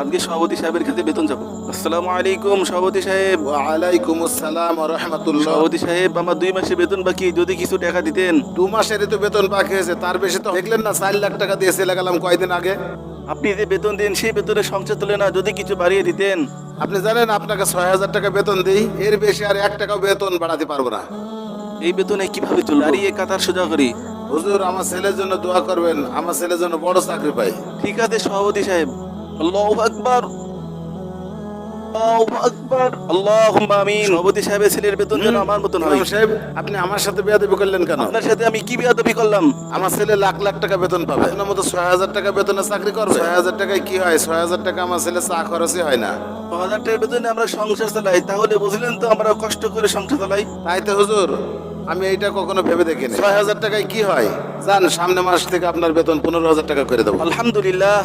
আজকে সভাপতি সাহেবের কাছে বেতন যাবো। আসসালামু আলাইকুম সভাপতি সাহেব। ওয়ালাইকুম আসসালাম ওয়া রাহমাতুল্লাহ। সভাপতি সাহেব, আমার 2 মাসের বেতন বাকি, যদি কিছু টাকা দিতেন। 2 মাসেরই তো বেতন বাকি হয়েছে, তার বেশি তো দেখলেন না 4 লাখ টাকা দিয়ে চলে গেলাম কয়দিন আগে। আপনি যে বেতন দেন সেই বেতনে সংসার চলে না, যদি কিছু বাড়িয়ে দিতেন। আপনি জানেন আপনাকে 6,000 টাকা বেতন দিই, এর বেশি আর 1 টাকাও বেতন বাড়াতে পারবো না। এই বেতনে কিভাবে চলবে? দাঁড়িয়ে কাতার সোজা করি। হুজুর আমার ছেলের জন্য দোয়া করবেন, আমার ছেলের জন্য বড় চাকরি পাই। ঠিক আছে সভাপতি সাহেব। আল্লাহু আকবার, আল্লাহু আকবার, আল্লাহুম্মা আমিন। সভাপতি সাহেবের ছেলের বেতন যেন আমার মতন হয়। ইমাম সাহেব, আপনি আমার সাথে বেয়াদবি করলেন কেন? আপনার সাথে আমি কি বেয়াদবি করলাম? আমার ছেলে লাখ লাখ টাকা বেতন পাবে, আপনার মতো 6,000 টাকা বেতনে চাকরি করবে? 6,000 টাকায় কি হয়? 6,000 টাকা আমার ছেলে চা খরচই হয় না। 1000 টাকার বেতনে আমরা সংসার চালাই, তাহলে বুঝলেন তো আমরা কষ্ট করে সংসার চালাই। তাই তো হুজুর, আমি এইটা কখনো ভেবে দেখিনি। 6,000 টাকায় কি হয়? জান, সামনে মাস থেকে আপনার বেতন 15,000 টাকা করে দেবো। আলহামদুলিল্লাহ।